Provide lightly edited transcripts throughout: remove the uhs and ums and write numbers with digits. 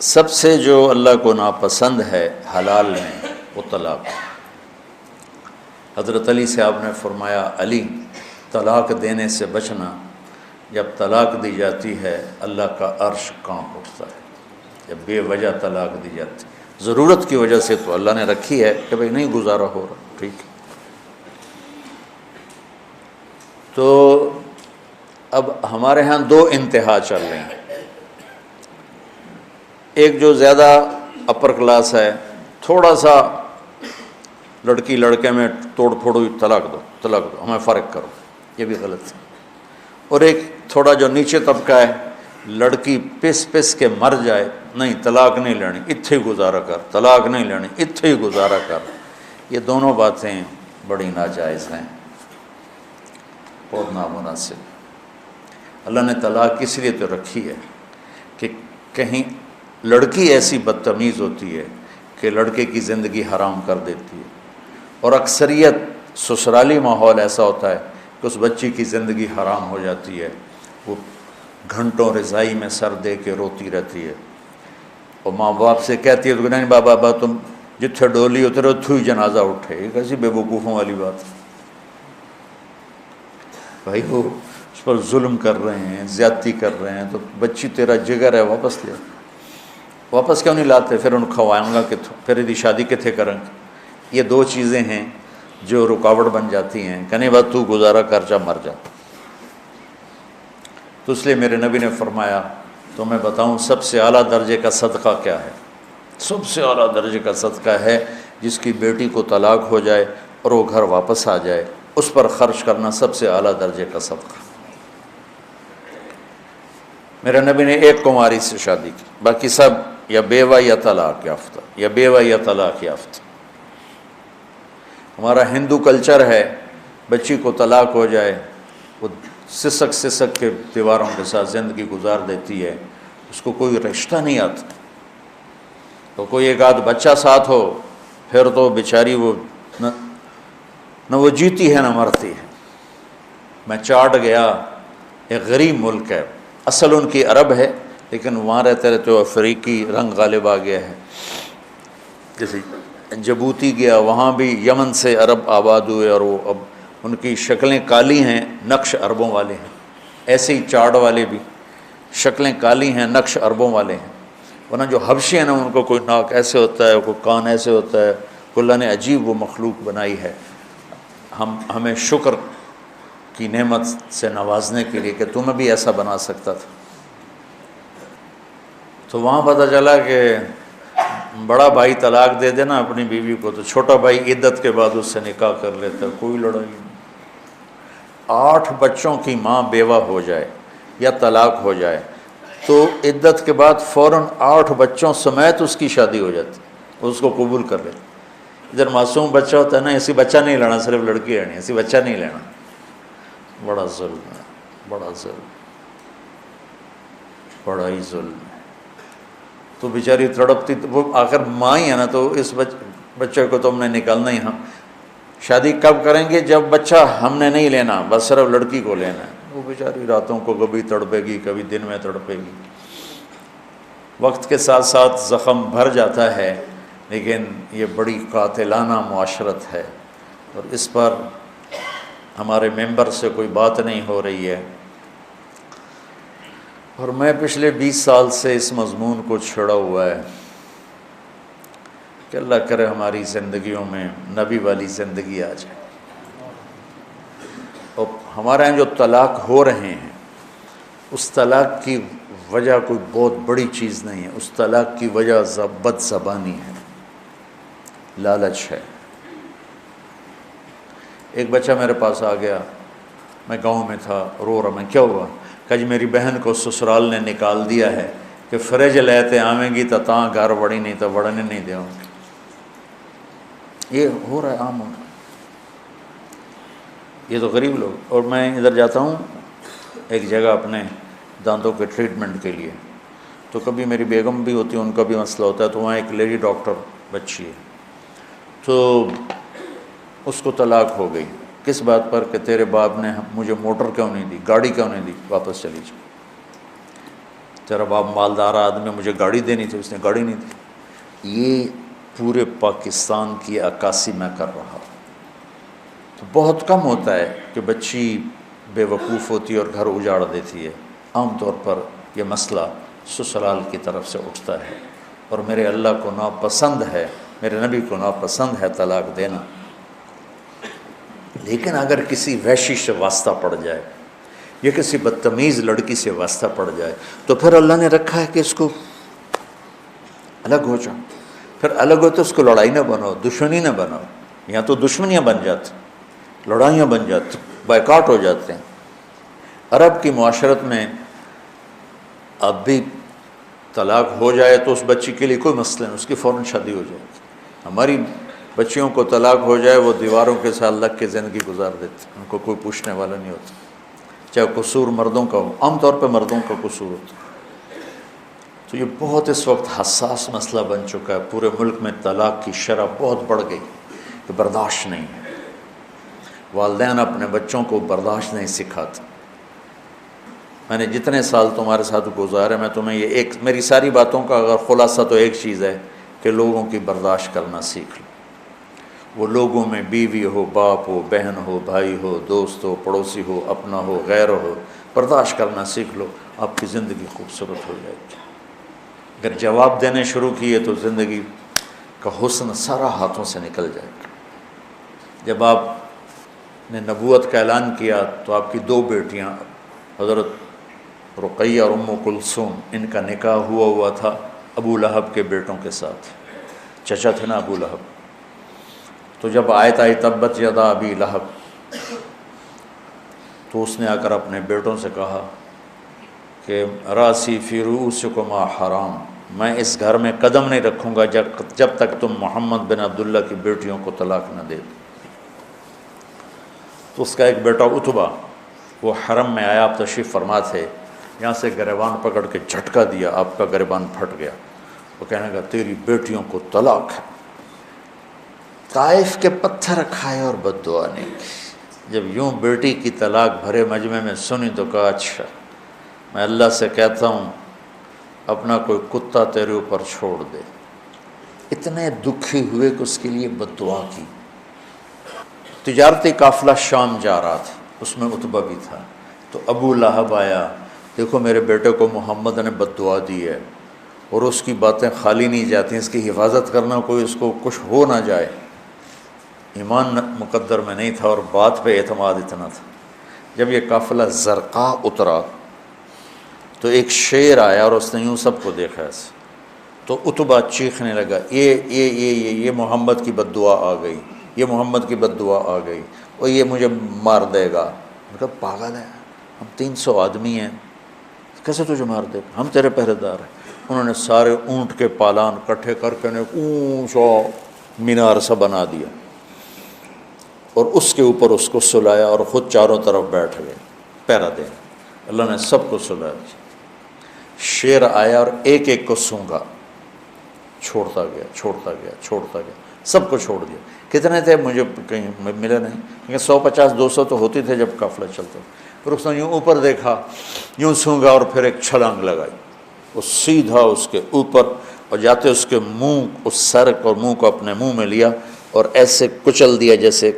سب سے جو اللہ کو ناپسند ہے حلال میں وہ طلاق. حضرت علی سے آپ نے فرمایا علی طلاق دینے سے بچنا، جب طلاق دی جاتی ہے اللہ کا عرش کانپ اٹھتا ہے. جب بے وجہ طلاق دی جاتی ہے، ضرورت کی وجہ سے تو اللہ نے رکھی ہے کہ بھئی نہیں گزارا ہو رہا، ٹھیک ہے. تو اب ہمارے ہاں دو انتہا چل رہے ہیں. ایک جو زیادہ اپر کلاس ہے، تھوڑا سا لڑکی لڑکے میں توڑ پھوڑ ہوئی، طلاق دو ہمیں فرق کرو، یہ بھی غلط ہے. اور ایک تھوڑا جو نیچے طبقہ ہے، لڑکی پس کے مر جائے، نہیں طلاق نہیں لینی اتھے ہی گزارا کر، طلاق نہیں لینی اتھے ہی گزارا کر. یہ دونوں باتیں بڑی ناجائز ہیں، بہت نامناسب. اللہ نے طلاق اس لیے تو رکھی ہے کہ کہیں لڑکی ایسی بدتمیز ہوتی ہے کہ لڑکے کی زندگی حرام کر دیتی ہے، اور اکثریت سسرالی ماحول ایسا ہوتا ہے کہ اس بچی کی زندگی حرام ہو جاتی ہے. وہ گھنٹوں رضائی میں سر دے کے روتی رہتی ہے، اور ماں باپ سے کہتی ہے تو نہیں بابا تم جتھے ڈولی اترے اتھو ہی جنازہ اٹھے. یہ کیسی بے وقوفوں والی بات ہے بھائی. وہ اس پر ظلم کر رہے ہیں، زیادتی کر رہے ہیں، تو بچی تیرا جگر ہے واپس لے. واپس کیوں نہیں لاتے؟ پھر ان کھوائیں گا کہ پھر یہ شادی کتنے کریں گے. یہ دو چیزیں ہیں جو رکاوٹ بن جاتی ہیں کہ نہیں بات تو گزارا کر جا مر جا. تو اس لیے میرے نبی نے فرمایا تو میں بتاؤں سب سے اعلیٰ درجے کا صدقہ کیا ہے؟ سب سے اعلیٰ درجے کا صدقہ ہے جس کی بیٹی کو طلاق ہو جائے اور وہ گھر واپس آ جائے، اس پر خرچ کرنا سب سے اعلیٰ درجے کا صدقہ. میرے نبی نے ایک کنواری سے شادی کی، باقی سب یا بیوہ یا طلاق یافتہ، یا بیوہ یا طلاق یافتہ. ہمارا ہندو کلچر ہے بچی کو طلاق ہو جائے وہ سسک کے دیواروں کے ساتھ زندگی گزار دیتی ہے، اس کو کوئی رشتہ نہیں آتا. تو کوئی ایک آدھ بچہ ساتھ ہو پھر تو بیچاری وہ نہ وہ جیتی ہے نہ مرتی ہے. میں چاٹ گیا، ایک غریب ملک ہے، اصل ان کی عرب ہے لیکن وہاں رہتے رہتے وہ افریقی رنگ غالب آ گیا ہے. جیسے جبوتی گیا، وہاں بھی یمن سے عرب آباد ہوئے اور وہ اب ان کی شکلیں کالی ہیں، نقش عربوں والے ہیں. ایسے ہی چاڑ والے بھی شکلیں کالی ہیں، نقش عربوں والے ہیں. ورنہ جو حبشی ہیں نا ان کو کوئی ناک ایسے ہوتا ہے، کوئی کان ایسے ہوتا ہے، اللہ نے عجیب وہ مخلوق بنائی ہے. ہمیں شکر کی نعمت سے نوازنے کے لیے کہ تمہیں بھی ایسا بنا سکتا تھا. تو وہاں پتہ چلا کہ بڑا بھائی طلاق دے دینا اپنی بیوی کو تو چھوٹا بھائی عدت کے بعد اس سے نکاح کر لیتا. کوئی لڑائی نہیں. 8 بچوں کی ماں بیوہ ہو جائے یا طلاق ہو جائے تو عدت کے بعد فوراً 8 بچوں سمیت اس کی شادی ہو جاتی، اس کو قبول کر لیتے. ادھر معصوم بچہ ہوتا ہے نا، ایسی بچہ نہیں لینا، صرف لڑکی لینی، ایسی بچہ نہیں لینا. بڑا ظلم ہے، بڑا ظلم، بڑا ہی ظلم ہے. تو بیچاری تڑپتی، وہ آخر ماں ہی ہے نا، تو اس بچے کو تو ہم نے نکالنا ہی. ہم شادی کب کریں گے؟ جب بچہ ہم نے نہیں لینا، بس صرف لڑکی کو لینا ہے. وہ بیچاری راتوں کو کبھی تڑپے گی، کبھی دن میں تڑپے گی. وقت کے ساتھ ساتھ زخم بھر جاتا ہے، لیکن یہ بڑی قاتلانہ معاشرت ہے اور اس پر ہمارے ممبر سے کوئی بات نہیں ہو رہی ہے. اور میں پچھلے 20 سال سے اس مضمون کو چھڑا ہوا ہے کہ اللہ کرے ہماری زندگیوں میں نبی والی زندگی آ جائے. اور ہمارے یہاں جو طلاق ہو رہے ہیں اس طلاق کی وجہ کوئی بہت بڑی چیز نہیں ہے. اس طلاق کی وجہ بد زبانی ہے، لالچ ہے. ایک بچہ میرے پاس آ گیا، میں گاؤں میں تھا، رو رہا. میں کیا ہوا؟ کہ جی میری بہن کو سسرال نے نکال دیا ہے کہ فریج لیتے آویں گی تو تاں گھر وڑی نہیں تو وڑنے نہیں دیوں. یہ ہو رہا ہے، عام ہو رہا ہے. یہ تو غریب لوگ. اور میں ادھر جاتا ہوں ایک جگہ اپنے دانتوں کے ٹریٹمنٹ کے لیے، تو کبھی میری بیگم بھی ہوتی ہے، ان کا بھی مسئلہ ہوتا ہے. تو وہاں ایک لیڈی ڈاکٹر بچی ہے، تو اس کو طلاق ہو گئی. کس بات پر؟ کہ تیرے باپ نے مجھے موٹر کیوں نہیں دی، گاڑی کیوں نہیں دی، واپس چلی جاؤ. تیرا باپ مالدار آدمی، مجھے گاڑی دینی تھی، اس نے گاڑی نہیں دی۔ یہ پورے پاکستان کی عکاسی میں کر رہا ہوں۔ تو بہت کم ہوتا ہے کہ بچی بے وقوف ہوتی ہے اور گھر اجاڑ دیتی ہے۔ عام طور پر یہ مسئلہ سسرال کی طرف سے اٹھتا ہے، اور میرے اللہ کو ناپسند ہے، میرے نبی کو ناپسند ہے طلاق دینا۔ لیکن اگر کسی وحشی سے واسطہ پڑ جائے یا کسی بدتمیز لڑکی سے واسطہ پڑ جائے تو پھر اللہ نے رکھا ہے کہ اس کو الگ ہو جاؤ۔ پھر الگ ہو تو اس کو لڑائی نہ بناؤ، دشمنی نہ بناؤ، یا تو دشمنیاں بن جاتی، لڑائیاں بن جاتی، بائیکاٹ ہو جاتے ہیں۔ عرب کی معاشرت میں اب بھی طلاق ہو جائے تو اس بچی کے لیے کوئی مسئلہ نہیں، اس کی فوراً شادی ہو جائے گی۔ ہماری بچیوں کو طلاق ہو جائے وہ دیواروں کے ساتھ لگ کے زندگی گزار دیتے، ان کو کوئی پوچھنے والا نہیں ہوتا، چاہے قصور مردوں کا ہو، عام طور پہ مردوں کا قصور ہوتا۔ تو یہ بہت اس وقت حساس مسئلہ بن چکا ہے، پورے ملک میں طلاق کی شرح بہت بڑھ گئی کہ برداشت نہیں ہے۔ والدین اپنے بچوں کو برداشت نہیں سکھاتے۔ میں نے جتنے سال تمہارے ساتھ گزارے، میں تمہیں یہ ایک، میری ساری باتوں کا اگر خلاصہ تو ایک چیز ہے کہ لوگوں کی برداشت کرنا سیکھ لو۔ وہ لوگوں میں بیوی ہو، باپ ہو، بہن ہو، بھائی ہو، دوست ہو، پڑوسی ہو، اپنا ہو، غیر ہو، برداشت کرنا سیکھ لو، آپ کی زندگی خوبصورت ہو جائے گی۔ اگر جواب دینے شروع کیے تو زندگی کا حسن سارا ہاتھوں سے نکل جائے گا۔ جب آپ نے نبوت کا اعلان کیا تو آپ کی 2 بیٹیاں حضرت رقیہ اور ام کلثوم، ان کا نکاح ہوا تھا ابو لہب کے بیٹوں کے ساتھ، چچا تھے نا ابو لہب۔ تو جب آیت آئی تبت یدا ابی لہب، تو اس نے آ کر اپنے بیٹوں سے کہا کہ راسی فی رؤوسکما حرام، میں اس گھر میں قدم نہیں رکھوں گا جب تک تم محمد بن عبداللہ کی بیٹیوں کو طلاق نہ دے۔ تو اس کا ایک بیٹا عتبہ، وہ حرم میں آیا، آپ تشریف فرما تھے، یہاں سے گریبان پکڑ کے جھٹکا دیا، آپ کا گریبان پھٹ گیا۔ وہ کہنے لگا تیری بیٹیوں کو طلاق ہے۔ طائف کے پتھر کھائے اور بد دعا نہیں کی۔ جب یوں بیٹی کی طلاق بھرے مجمع میں سنی تو کہا اچھا، میں اللہ سے کہتا ہوں اپنا کوئی کتا تیرے اوپر چھوڑ دے۔ اتنے دکھی ہوئے کہ اس کے لیے بد دعا کی۔ تجارتی قافلہ شام جا رہا تھا، اس میں عتبہ بھی تھا، تو ابو لہب آیا، دیکھو میرے بیٹے کو محمد نے بد دعا دی ہے، اور اس کی باتیں خالی نہیں جاتی، اس کی حفاظت کرنا، کوئی اس کو کچھ ہو نہ جائے۔ ایمان مقدر میں نہیں تھا اور بات پہ اعتماد اتنا تھا۔ جب یہ قافلہ زرقاء اترا تو ایک شیر آیا اور اس نے یوں سب کو دیکھا ایسے، تو عتبہ چیخنے لگا یہ محمد کی بد دعا آ گئی، یہ محمد کی بد دعا آ گئی، اور یہ مجھے مار دے گا۔ میں کہا پاگل ہے، ہم 300 آدمی ہیں، کیسے تجھے مار دے گا، ہم تیرے پہرے دار ہیں۔ انہوں نے سارے اونٹ کے پالان کٹھے کر کے اونچا مینار سا بنا دیا، اور اس کے اوپر اس کو سلایا اور خود چاروں طرف بیٹھ گئے پہرا دیں۔ اللہ نے سب کو سلایا۔ شیر آیا اور ایک ایک کو سونگا، چھوڑتا گیا چھوڑتا گیا چھوڑتا گیا، سب کو چھوڑ دیا۔ کتنے تھے مجھے کہیں ملے نہیں، کیونکہ 150-200 تو ہوتی تھے جب قافلہ چلتا۔ پھر اس نے یوں اوپر دیکھا، یوں سونگا اور پھر ایک چھلانگ لگائی، وہ سیدھا اس کے اوپر، اور جاتے اس کے منہ، اس سر اور منہ کو اپنے منہ میں لیا اور ایسے کچل دیا جیسے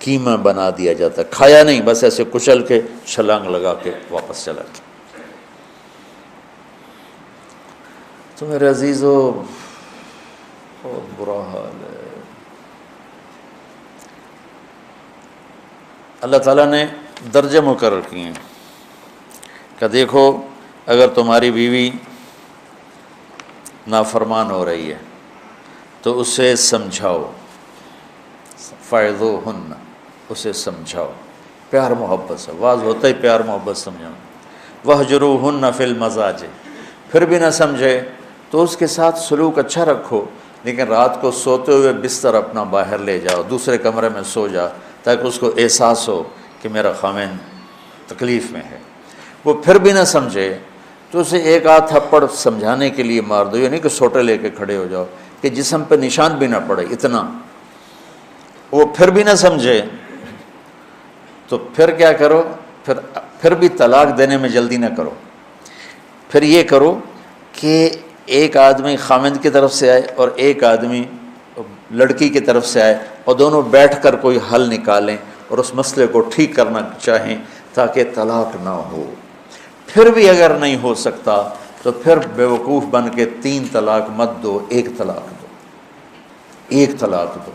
قیمہ بنا دیا جاتا، کھایا نہیں، بس ایسے کچل کے چھلانگ لگا کے واپس چلا گیا۔ تو میرے عزیزو بہت برا حال ہے۔ اللہ تعالیٰ نے درجے مقرر کیے ہیں کہ دیکھو اگر تمہاری بیوی نافرمان ہو رہی ہے تو اسے سمجھاؤ، فَعِظُوهُنَّ، اسے سمجھاؤ، پیار محبت سے، واز ہوتا ہی پیار محبت سمجھانا۔ وَاهْجُرُوهُنَّ فِي الْمَضَاجِعِ، پھر بھی نہ سمجھے تو اس کے ساتھ سلوک اچھا رکھو، لیکن رات کو سوتے ہوئے بستر اپنا باہر لے جاؤ، دوسرے کمرے میں سو جا، تاکہ اس کو احساس ہو کہ میرا خاوند تکلیف میں ہے۔ وہ پھر بھی نہ سمجھے تو اسے ایک آدھ تھپڑ سمجھانے کے لیے مار دو، یہ نہیں کہ سوٹے لے کے کھڑے ہو جاؤ کہ جسم پہ نشان بھی نہ پڑے، اتنا۔ وہ پھر بھی نہ سمجھے تو پھر کیا کرو، پھر بھی طلاق دینے میں جلدی نہ کرو، پھر یہ کرو کہ ایک آدمی خامند کی طرف سے آئے اور ایک آدمی لڑکی کی طرف سے آئے اور دونوں بیٹھ کر کوئی حل نکالیں اور اس مسئلے کو ٹھیک کرنا چاہیں تاکہ طلاق نہ ہو۔ پھر بھی اگر نہیں ہو سکتا تو پھر بیوقوف بن کے 3 طلاق مت دو، 1 طلاق دو، 1 طلاق دو،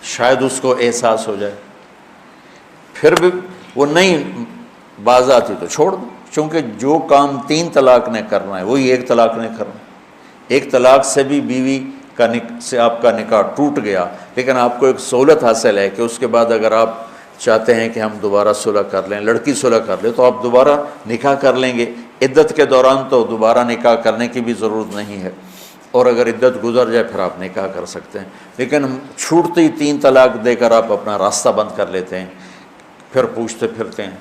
شاید اس کو احساس ہو جائے۔ پھر بھی وہ نہیں باز آتی تو چھوڑ دو، چونکہ جو کام 3 طلاق نے کرنا ہے وہی 1 طلاق نے کرنا ہے۔ 1 طلاق سے بھی بیوی سے آپ کا نکاح ٹوٹ گیا، لیکن آپ کو ایک سہولت حاصل ہے کہ اس کے بعد اگر آپ چاہتے ہیں کہ ہم دوبارہ صلح کر لیں، لڑکی صلح کر لے، تو آپ دوبارہ نکاح کر لیں گے۔ عدت کے دوران تو دوبارہ نکاح کرنے کی بھی ضرورت نہیں ہے، اور اگر عدت گزر جائے پھر آپ نکاح کر سکتے ہیں۔ لیکن چھوٹتی 3 طلاق دے کر آپ اپنا راستہ بند کر لیتے ہیں، پھر پوچھتے پھرتے ہیں۔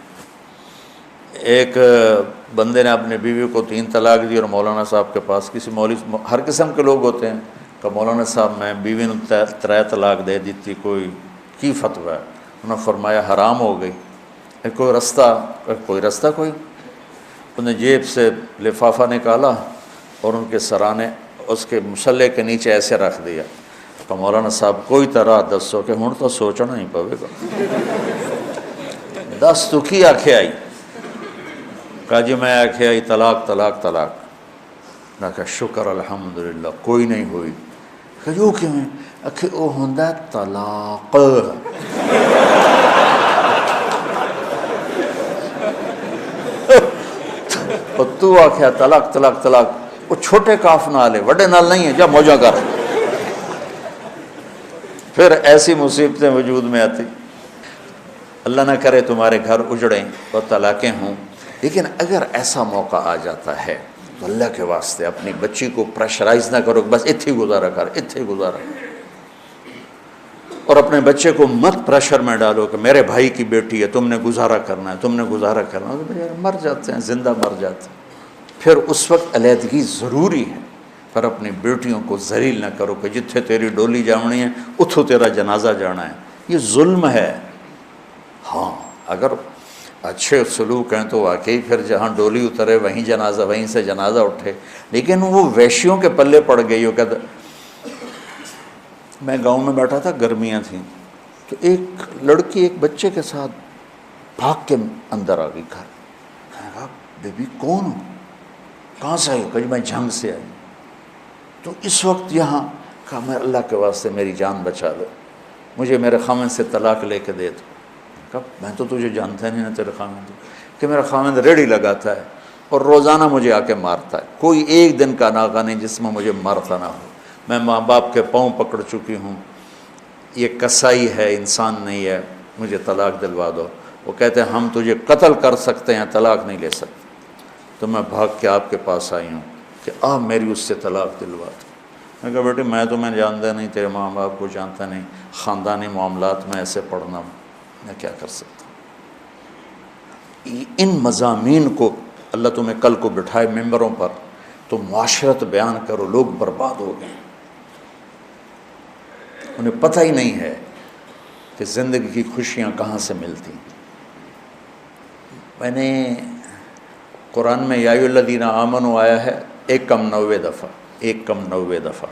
ایک بندے نے اپنی بیوی کو 3 طلاق دی اور مولانا صاحب کے پاس، کسی مولوی، ہر قسم کے لوگ ہوتے ہیں، کہ مولانا صاحب میں بیوی نے 3 طلاق دے دیتی، کوئی کی فتویٰ ہے؟ انہوں نے فرمایا حرام ہو گئی، کوئی رستہ کوئی؟ انہوں نے جیب سے لفافہ نکالا اور ان کے سرانے اس کے مسلح کے نیچے ایسے رکھ دیا کہ مولانا صاحب کوئی طرح دسو کہ ہوں تو سوچنا ہی پوے گا۔ 10 تو کی آنکھیں آئی، کہا جی میں آنکھیں آئی طلاق طلاق طلاق۔ میں کہا شکر الحمدللہ کوئی نہیں ہوئی۔ کہ جو کیوں ہے؟ کہ وہ ہوندہ طلاق۔ اور تو آکھیا طلاق طلاق طلاق، وہ چھوٹے کاف نال ہے، وڈے نال نہیں ہے، جا موجہ کر۔ پھر ایسی مصیبتیں وجود میں آتی۔ اللہ نہ کرے تمہارے گھر اجڑیں اور طلاقیں ہوں، لیکن اگر ایسا موقع آ جاتا ہے تو اللہ کے واسطے اپنی بچی کو پریشرائز نہ کرو، بس اتھے گزارا کر، اتھے گزارا۔ اور اپنے بچے کو مت پریشر میں ڈالو کہ میرے بھائی کی بیٹی ہے، تم نے گزارا کرنا ہے، تم نے گزارا کرنا ہے۔ تو مر جاتے ہیں، زندہ مر جاتے ہیں۔ پھر اس وقت علیحدگی ضروری ہے، پر اپنی بیٹیوں کو ذلیل نہ کرو کہ جتھے تیری ڈولی جاونی ہے اتھو تیرا جنازہ جانا ہے۔ یہ ظلم ہے۔ ہاں اگر اچھے سلوک ہیں تو واقعی پھر جہاں ڈولی اترے وہیں جنازہ، وہیں سے جنازہ اٹھے، لیکن وہ ویشیوں کے پلے پڑ گئی ہو۔ کہتا میں گاؤں میں بیٹھا تھا، گرمیاں تھیں، تو ایک لڑکی ایک بچے کے ساتھ بھاگ کے اندر آ گئی گھر۔ میں نے کہا بیبی کون ہو، کہاں سے آئی؟ کہ میں جنگ سے آئی۔ تو اس وقت یہاں کہا میں اللہ کے واسطے میری جان بچا دو، مجھے میرے خامن سے طلاق لے کے دے دو۔ کہا میں تو تجھے جانتا نہیں نا تیرے خامن، کہ میرا خامن ریڑھی لگاتا ہے اور روزانہ مجھے آ کے مارتا ہے، کوئی ایک دن کا ناغہ نہیں جس میں مجھے مارتا نہ ہو۔ میں ماں باپ کے پاؤں پکڑ چکی ہوں، یہ کسائی ہے، انسان نہیں ہے، مجھے طلاق دلوا دو۔ وہ کہتے ہیں ہم تجھے قتل کر سکتے ہیں، طلاق نہیں لے سکتے۔ تو میں بھاگ کے آپ کے پاس آئی ہوں کہ آپ میری اس سے طلاق دلوا دو۔ میں کہا بیٹے میں تمہیں جانتا نہیں، تیرے ماں باپ کو جانتا نہیں، خاندانی معاملات میں ایسے پڑھنا میں کیا کر سکتا ہوں۔ ان مضامین کو اللہ تمہیں کل کو بٹھائے ممبروں پر تو معاشرت بیان کرو، لوگ برباد ہو گئے، انہیں پتہ ہی نہیں ہے کہ زندگی کی خوشیاں کہاں سے ملتی۔ میں نے قرآن میں یا ایھا الذین آمنوا آیا ہے 190 دفعہ، 190 دفعہ،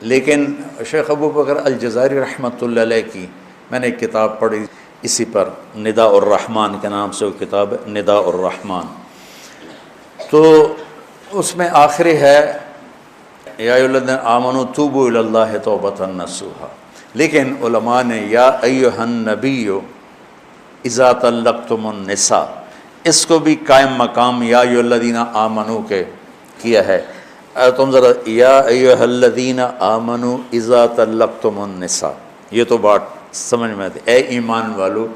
لیکن شیخ ابو بکر الجزائری رحمۃ اللہ علیہ کی میں نے ایک کتاب پڑھی اسی پر، نداء الرحمن کے نام سے وہ کتاب ہے، نداء الرحمن۔ تو اس میں آخری ہے یا ایھا الذین آمنوا توبوا الی اللہ توبۃ نصوحا، لیکن علماء نے یا ایھا النبی اذا طلقتم النساء، اس کو بھی قائم مقام یا ایھا الذین آمنوا کے کیا ہے۔ تم ذرا یا ایھا الذین آمنوا اذا طلقتم النساء، یہ تو بات سمجھ میں آتی، اے ایمان والو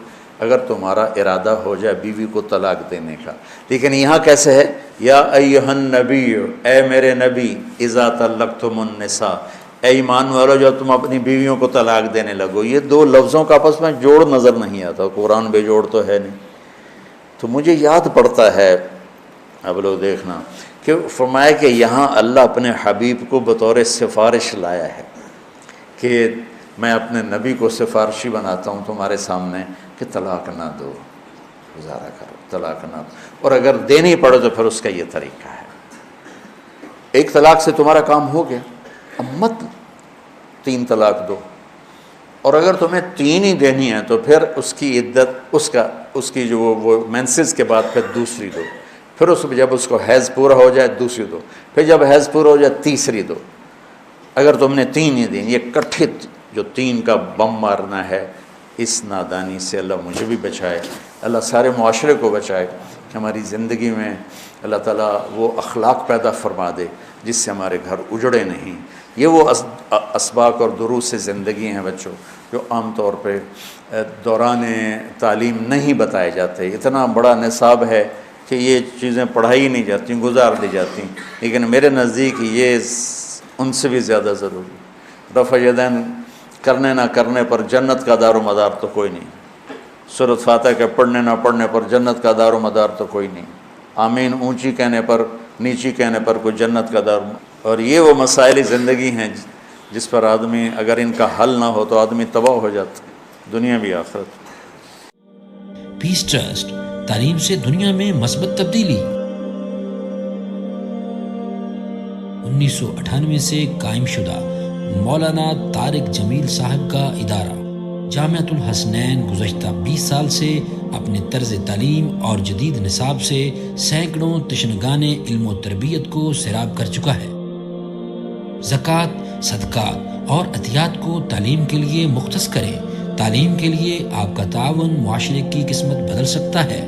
اگر تمہارا ارادہ ہو جائے بیوی کو طلاق دینے کا، لیکن یہاں کیسے ہے یا ایھا النبی، اے میرے نبی، اذا طلقتم النساء، اے ایمان والو جب تم اپنی بیویوں کو طلاق دینے لگو۔ یہ دو لفظوں کا آپس میں جوڑ نظر نہیں آتا، قرآن بے جوڑ تو ہے نہیں۔ تو مجھے یاد پڑتا ہے، اب لوگ دیکھنا کہ فرمایا کہ یہاں اللہ اپنے حبیب کو بطور سفارش لایا ہے کہ میں اپنے نبی کو سفارشی بناتا ہوں تمہارے سامنے کہ طلاق نہ دو۔ گزارا کرو، طلاق نہ، اور اگر دینی پڑے تو پھر اس کا یہ طریقہ ہے۔ ایک طلاق سے تمہارا کام ہو گیا، اب مت 3 طلاق دو، اور اگر تمہیں 3 ہی دینی ہے تو پھر اس کی عدت اس کی جو وہ مینسز کے بعد پھر دوسری دو، پھر جب اس کو حیض پورا ہو جائے دوسری دو، پھر جب حیض پورا ہو جائے تیسری دو۔ اگر تم نے 3 ہی دینی، یہ کٹھے جو 3 کا بم مارنا ہے، اس نادانی سے اللہ مجھے بھی بچائے، اللہ سارے معاشرے کو بچائے کہ ہماری زندگی میں اللہ تعالیٰ وہ اخلاق پیدا فرما دے جس سے ہمارے گھر اجڑے نہیں۔ یہ وہ اسباق اور دروس سے زندگی ہیں بچوں جو عام طور پہ دوران تعلیم نہیں بتائے جاتے۔ اتنا بڑا نصاب ہے کہ یہ چیزیں پڑھائی نہیں جاتی، گزار دی جاتی، لیکن میرے نزدیک یہ ان سے بھی زیادہ ضروری۔ رفع یدین کرنے نہ کرنے پر جنت کا دار و مدار تو کوئی نہیں، سورۃ فاتحہ کے پڑھنے نہ پڑھنے پر جنت کا دار و مدار تو کوئی نہیں، آمین اونچی کہنے پر نیچی کہنے پر کوئی جنت کا دار۔ اور یہ وہ مسائل زندگی ہیں جس پر آدمی اگر ان کا حل نہ ہو تو آدمی تباہ ہو جاتا، دنیا بھی آخرت۔ پیس ٹرسٹ، تعلیم سے دنیا میں مثبت تبدیلی۔ 1998 سے قائم شدہ مولانا طارق جمیل صاحب کا ادارہ جامعۃ الحسنین گزشتہ 20 سال سے اپنے طرز تعلیم اور جدید نصاب سے سینکڑوں تشنگان علم و تربیت کو سیراب کر چکا ہے۔ زکوٰۃ، صدقات اور عطیات کو تعلیم کے لیے مختص کریں۔ تعلیم کے لیے آپ کا تعاون معاشرے کی قسمت بدل سکتا ہے۔